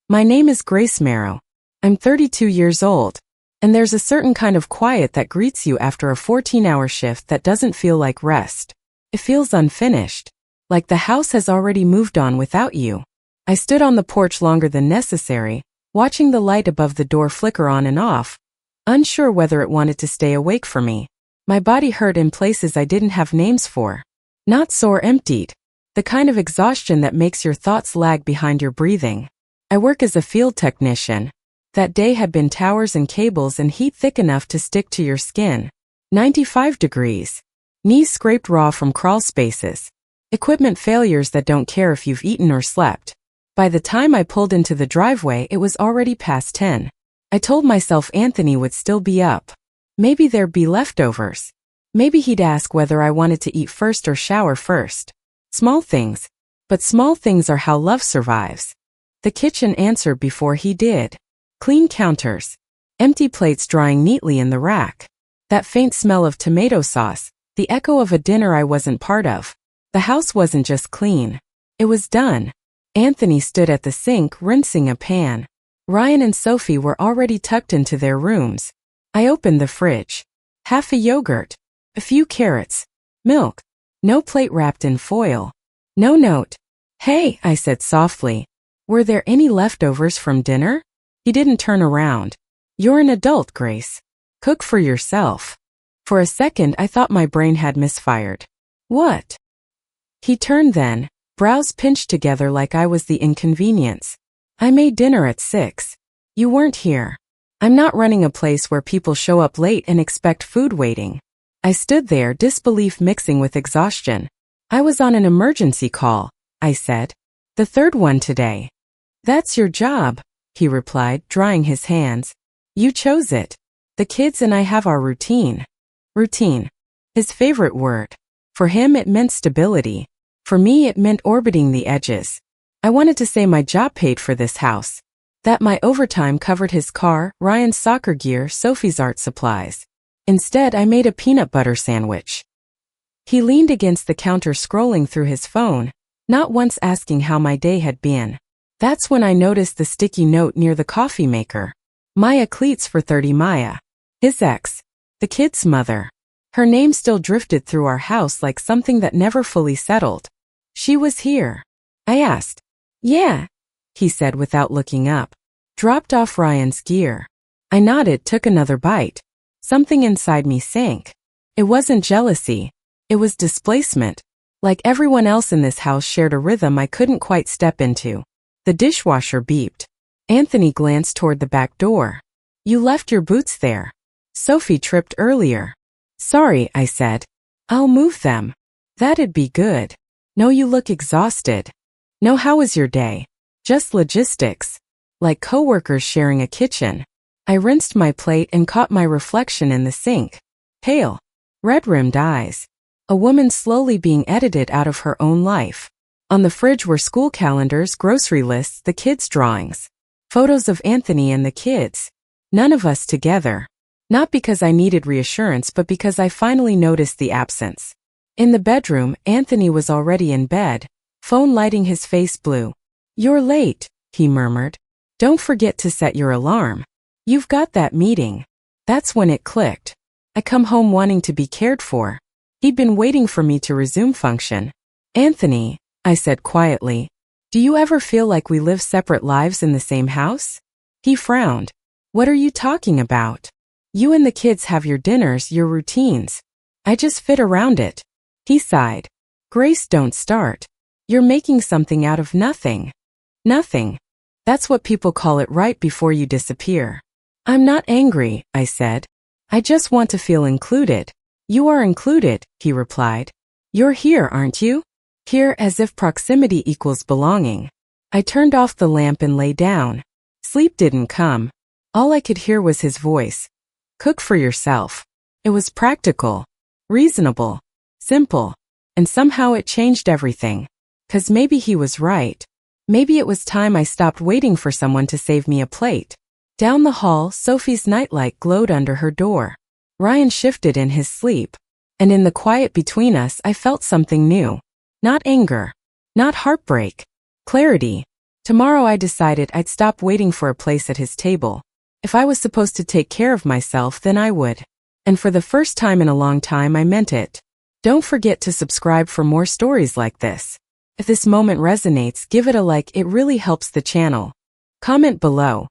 My name is Grace Marrow. I'm 32 years old. And there's a certain kind of quiet that greets you after a 14-hour shift that doesn't feel like rest. It feels unfinished. Like the house has already moved on without you. I stood on the porch longer than necessary, watching the light above the door flicker on and off, unsure whether it wanted to stay awake for me. My body hurt in places I didn't have names for. Not sore, emptied. The kind of exhaustion that makes your thoughts lag behind your breathing. I work as a field technician. That day had been towers and cables and heat thick enough to stick to your skin. 95 degrees. Knees scraped raw from crawl spaces. Equipment failures that don't care if you've eaten or slept. By the time I pulled into the driveway, it was already past 10. I told myself Anthony would still be up. Maybe there'd be leftovers. Maybe he'd ask whether I wanted to eat first or shower first. Small things. But small things are how love survives. The kitchen answered before he did. Clean counters. Empty plates drying neatly in the rack. That faint smell of tomato sauce, the echo of a dinner I wasn't part of. The house wasn't just clean. It was done. Anthony stood at the sink rinsing a pan. Ryan and Sophie were already tucked into their rooms. I opened the fridge. Half a yogurt. A few carrots. Milk. No plate wrapped in foil. No note. Hey, I said softly. Were there any leftovers from dinner? He didn't turn around. You're an adult, Grace. Cook for yourself. For a second I thought my brain had misfired. What? He turned then, brows pinched together like I was the inconvenience. I made dinner at 6. You weren't here. I'm not running a place where people show up late and expect food waiting. I stood there, disbelief mixing with exhaustion. I was on an emergency call, I said. The third one today. That's your job, he replied, drying his hands. You chose it. The kids and I have our routine. Routine. His favorite word. For him it meant stability. For me it meant orbiting the edges. I wanted to say my job paid for this house. That my overtime covered his car, Ryan's soccer gear, Sophie's art supplies. Instead I made a peanut butter sandwich. He leaned against the counter scrolling through his phone, not once asking how my day had been. That's when I noticed the sticky note near the coffee maker. Maya cleats for 30 Maya. His ex. The kid's mother. Her name still drifted through our house like something that never fully settled. She was here. I asked. Yeah, he said without looking up. Dropped off Ryan's gear. I nodded, took another bite. Something inside me sank. It wasn't jealousy. It was displacement. Like everyone else in this house shared a rhythm I couldn't quite step into. The dishwasher beeped. Anthony glanced toward the back door. You left your boots there. Sophie tripped earlier. Sorry, I said. I'll move them. That'd be good. No, you look exhausted. No, how was your day? Just logistics. Like coworkers sharing a kitchen. I rinsed my plate and caught my reflection in the sink. Pale. Red-rimmed eyes. A woman slowly being edited out of her own life. On the fridge were school calendars, grocery lists, the kids' drawings. Photos of Anthony and the kids. None of us together. Not because I needed reassurance, but because I finally noticed the absence. In the bedroom, Anthony was already in bed, phone lighting, his face blue. You're late, he murmured. Don't forget to set your alarm. You've got that meeting. That's when it clicked. I come home wanting to be cared for. He'd been waiting for me to resume function. Anthony, I said quietly, do you ever feel like we live separate lives in the same house? He frowned. What are you talking about? You and the kids have your dinners, your routines. I just fit around it. He sighed. Grace, don't start. You're making something out of nothing. Nothing. That's what people call it right before you disappear. I'm not angry, I said. I just want to feel included. You are included, he replied. You're here, aren't you? Here, as if proximity equals belonging. I turned off the lamp and lay down. Sleep didn't come. All I could hear was his voice. Cook for yourself. It was practical, reasonable, simple, and somehow it changed everything. 'Cause maybe he was right. Maybe it was time I stopped waiting for someone to save me a plate. Down the hall, Sophie's nightlight glowed under her door. Ryan shifted in his sleep. And in the quiet between us, I felt something new. Not anger. Not heartbreak. Clarity. Tomorrow I decided I'd stop waiting for a place at his table. If I was supposed to take care of myself, then I would. And for the first time in a long time, I meant it. Don't forget to subscribe for more stories like this. If this moment resonates, give it a like, it really helps the channel. Comment below.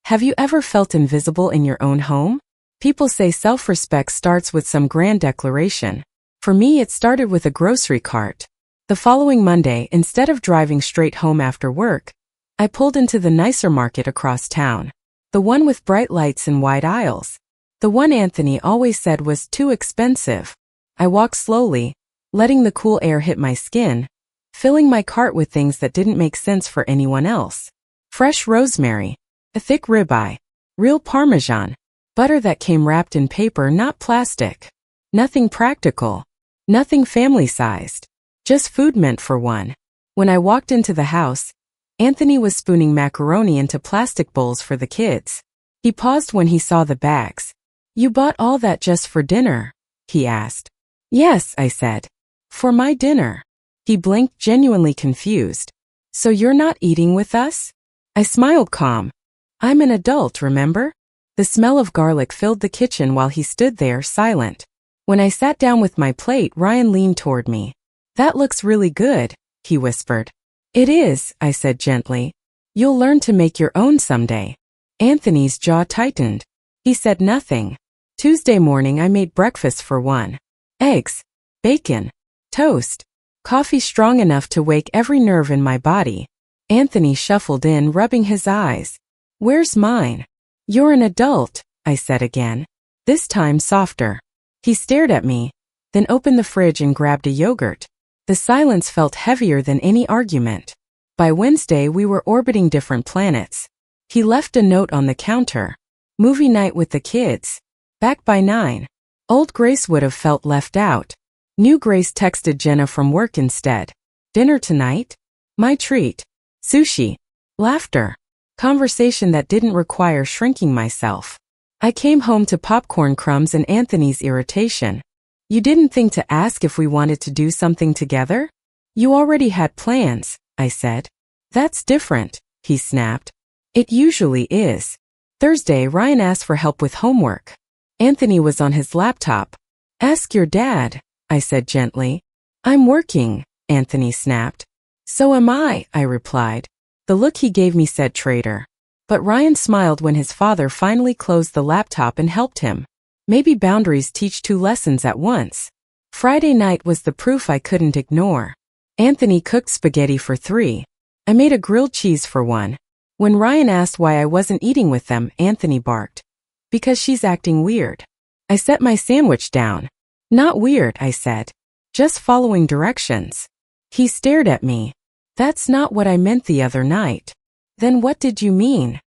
Have you ever felt invisible in your own home? People say self-respect starts with some grand declaration. For me, it started with a grocery cart. The following Monday, instead of driving straight home after work, I pulled into the nicer market across town. The one with bright lights and wide aisles. The one Anthony always said was too expensive. I walked slowly, letting the cool air hit my skin, filling my cart with things that didn't make sense for anyone else. Fresh rosemary, a thick ribeye, real Parmesan, butter that came wrapped in paper, not plastic. Nothing practical, nothing family-sized, just food meant for one. When I walked into the house, Anthony was spooning macaroni into plastic bowls for the kids. He paused when he saw the bags. "You bought all that just for dinner?" he asked. "Yes," I said. "For my dinner." He blinked, genuinely confused. "So you're not eating with us?" I smiled calm. "I'm an adult, remember?" The smell of garlic filled the kitchen while he stood there, silent. When I sat down with my plate, Ryan leaned toward me. "That looks really good," he whispered. "It is," I said gently. "You'll learn to make your own someday." Anthony's jaw tightened. He said nothing. Tuesday morning I made breakfast for one. Eggs, bacon, toast, coffee strong enough to wake every nerve in my body. Anthony shuffled in, rubbing his eyes. "Where's mine?" "You're an adult," I said again, this time softer. He stared at me, then opened the fridge and grabbed a yogurt. The silence felt heavier than any argument. By Wednesday we were orbiting different planets. He left a note on the counter. "Movie night with the kids. Back by 9. Old Grace would have felt left out. New Grace texted Jenna from work instead. "Dinner tonight?" My treat. Sushi. Laughter. Conversation that didn't require shrinking myself. I came home to popcorn crumbs and Anthony's irritation. "You didn't think to ask if we wanted to do something together?" "You already had plans," I said. "That's different," he snapped. "It usually is." Thursday, Ryan asked for help with homework. Anthony was on his laptop. "Ask your dad," I said gently. "I'm working," Anthony snapped. "So am I," I replied. The look he gave me said traitor. But Ryan smiled when his father finally closed the laptop and helped him. Maybe boundaries teach 2 lessons at once. Friday night was the proof I couldn't ignore. Anthony cooked spaghetti for 3. I made a grilled cheese for 1. When Ryan asked why I wasn't eating with them, Anthony barked. "Because she's acting weird." I set my sandwich down. "Not weird," I said. "Just following directions." He stared at me. "That's not what I meant the other night." "Then what did you mean?"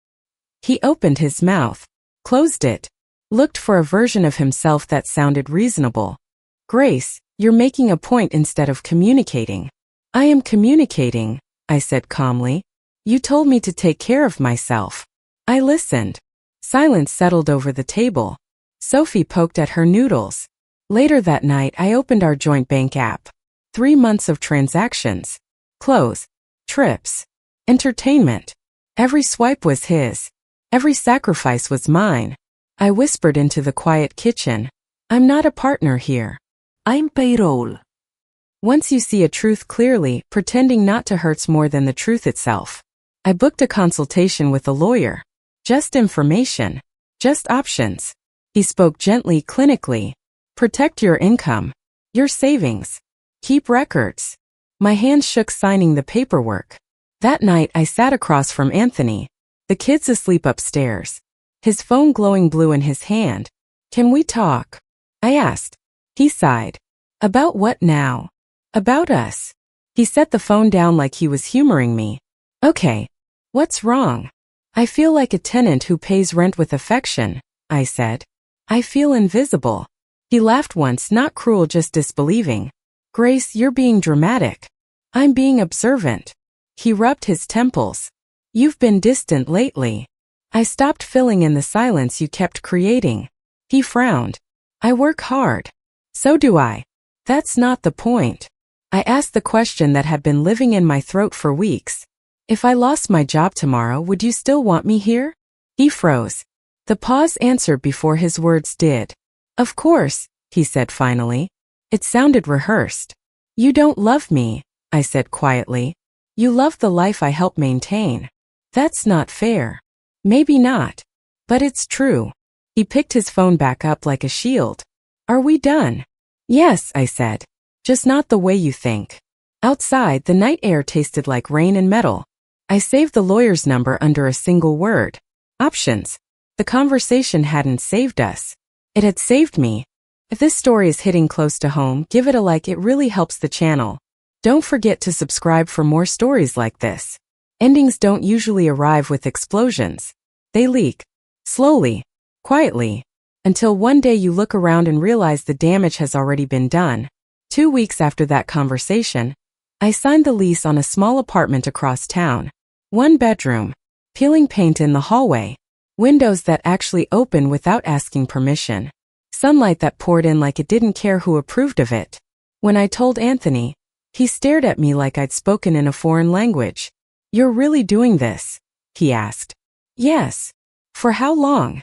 He opened his mouth, closed it, looked for a version of himself that sounded reasonable. "Grace, you're making a point instead of communicating." "I am communicating," I said calmly. "You told me to take care of myself." I listened. Silence settled over the table. Sophie poked at her noodles. Later that night, I opened our joint bank app. 3 months of transactions. Clothes. Trips. Entertainment. Every swipe was his. Every sacrifice was mine. I whispered into the quiet kitchen. "I'm not a partner here. I'm payroll." Once you see a truth clearly, pretending not to hurts more than the truth itself. I booked a consultation with a lawyer. Just information. Just options. He spoke gently, clinically. "Protect your income. Your savings. Keep records." My hands shook signing the paperwork. That night I sat across from Anthony. The kids asleep upstairs. His phone glowing blue in his hand. "Can we talk?" I asked. He sighed. "About what now?" "About us." He set the phone down like he was humoring me. "Okay. What's wrong?" "I feel like a tenant who pays rent with affection," I said. "I feel invisible." He laughed once, not cruel, just disbelieving. "Grace, you're being dramatic." "I'm being observant." He rubbed his temples. "You've been distant lately." I stopped filling in the silence you kept creating. He frowned. "I work hard." "So do I." "That's not the point." I asked the question that had been living in my throat for weeks. If I lost my job tomorrow, would you still want me here? He froze. The pause answered before his words did. Of course, he said finally. It sounded rehearsed. You don't love me, I said quietly. You love the life I help maintain. That's not fair. Maybe not. But it's true. He picked his phone back up like a shield. Are we done? Yes, I said. Just not the way you think. Outside, the night air tasted like rain and metal. I saved the lawyer's number under a single word. Options. The conversation hadn't saved us. It had saved me. If this story is hitting close to home, give it a like. It really helps the channel. Don't forget to subscribe for more stories like this. Endings don't usually arrive with explosions. They leak. Slowly. Quietly. Until one day you look around and realize the damage has already been done. 2 weeks after that conversation, I signed the lease on a small apartment across town. 1 bedroom. Peeling paint in the hallway. Windows that actually open without asking permission. Sunlight that poured in like it didn't care who approved of it. When I told Anthony, he stared at me like I'd spoken in a foreign language. You're really doing this? He asked. Yes. For how long?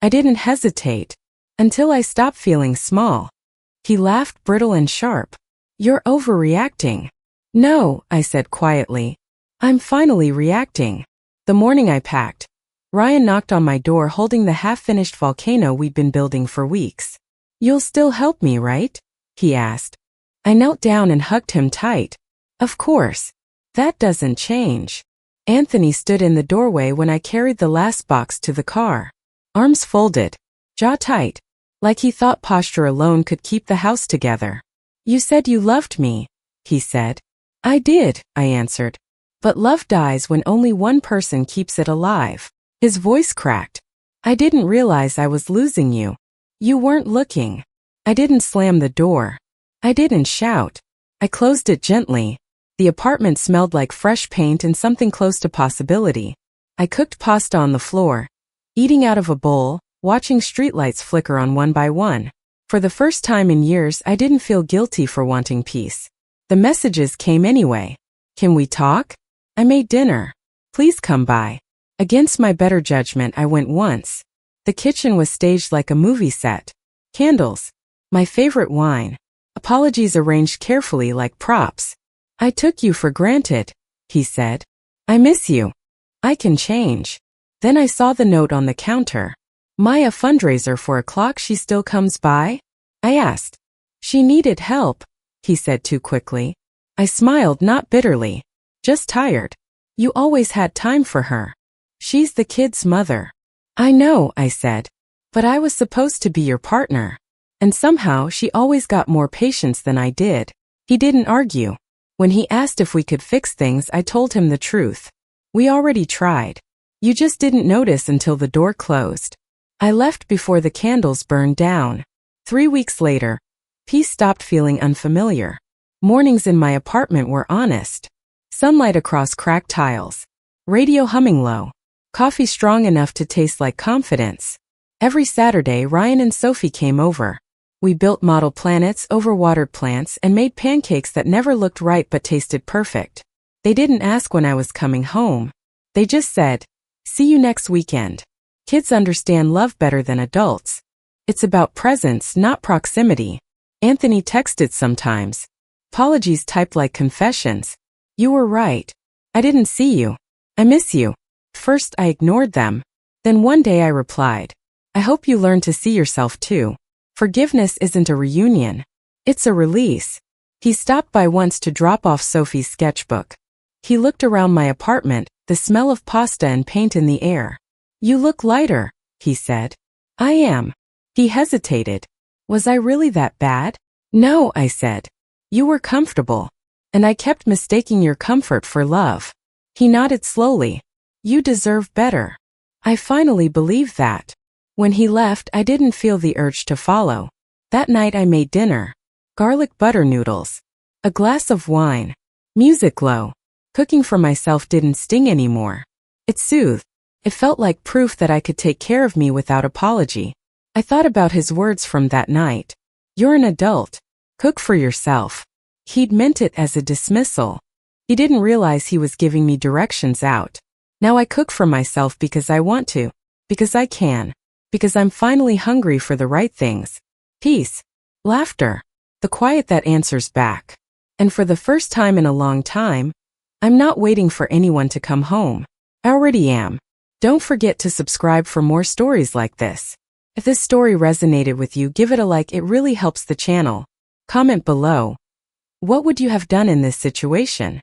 I didn't hesitate. Until I stopped feeling small. He laughed, brittle and sharp. You're overreacting. No, I said quietly. I'm finally reacting. The morning I packed, Ryan knocked on my door holding the half-finished volcano we'd been building for weeks. You'll still help me, right? He asked. I knelt down and hugged him tight. Of course. That doesn't change. Anthony stood in the doorway when I carried the last box to the car. Arms folded. Jaw tight. Like he thought posture alone could keep the house together. You said you loved me, he said. I did, I answered. But love dies when only one person keeps it alive. His voice cracked. I didn't realize I was losing you. You weren't looking. I didn't slam the door. I didn't shout. I closed it gently. The apartment smelled like fresh paint and something close to possibility. I cooked pasta on the floor, eating out of a bowl, watching streetlights flicker on one by one. For the first time in years, I didn't feel guilty for wanting peace. The messages came anyway. Can we talk? I made dinner. Please come by. Against my better judgment, I went once. The kitchen was staged like a movie set. Candles. My favorite wine. Apologies arranged carefully like props. I took you for granted, he said. I miss you. I can change. Then I saw the note on the counter. Maya fundraiser for a clock. She still comes by? I asked. She needed help, he said too quickly. I smiled, not bitterly. Just tired. You always had time for her. She's the kid's mother. I know, I said. But I was supposed to be your partner. And somehow she always got more patience than I did. He didn't argue. When he asked if we could fix things, I told him the truth. We already tried. You just didn't notice until the door closed. I left before the candles burned down. 3 weeks later, peace stopped feeling unfamiliar. Mornings in my apartment were honest. Sunlight across cracked tiles. Radio humming low. Coffee strong enough to taste like confidence. Every Saturday, Ryan and Sophie came over. We built model planets, overwatered plants, and made pancakes that never looked right but tasted perfect. They didn't ask when I was coming home. They just said, see you next weekend. Kids understand love better than adults. It's about presence, not proximity. Anthony texted sometimes. Apologies typed like confessions. You were right. I didn't see you. I miss you. First I ignored them. Then one day I replied. I hope you learn to see yourself too. Forgiveness isn't a reunion. It's a release. He stopped by once to drop off Sophie's sketchbook. He looked around my apartment, the smell of pasta and paint in the air. You look lighter, he said. I am. He hesitated. Was I really that bad? No, I said. You were comfortable. And I kept mistaking your comfort for love. He nodded slowly. You deserve better. I finally believed that. When he left, I didn't feel the urge to follow. That night I made dinner. Garlic butter noodles. A glass of wine. Music low. Cooking for myself didn't sting anymore. It soothed. It felt like proof that I could take care of me without apology. I thought about his words from that night. You're an adult. Cook for yourself. He'd meant it as a dismissal. He didn't realize he was giving me directions out. Now I cook for myself because I want to, because I can, because I'm finally hungry for the right things. Peace. Laughter. The quiet that answers back. And for the first time in a long time, I'm not waiting for anyone to come home. I already am. Don't forget to subscribe for more stories like this. If this story resonated with you, give it a like. It really helps the channel. Comment below. What would you have done in this situation?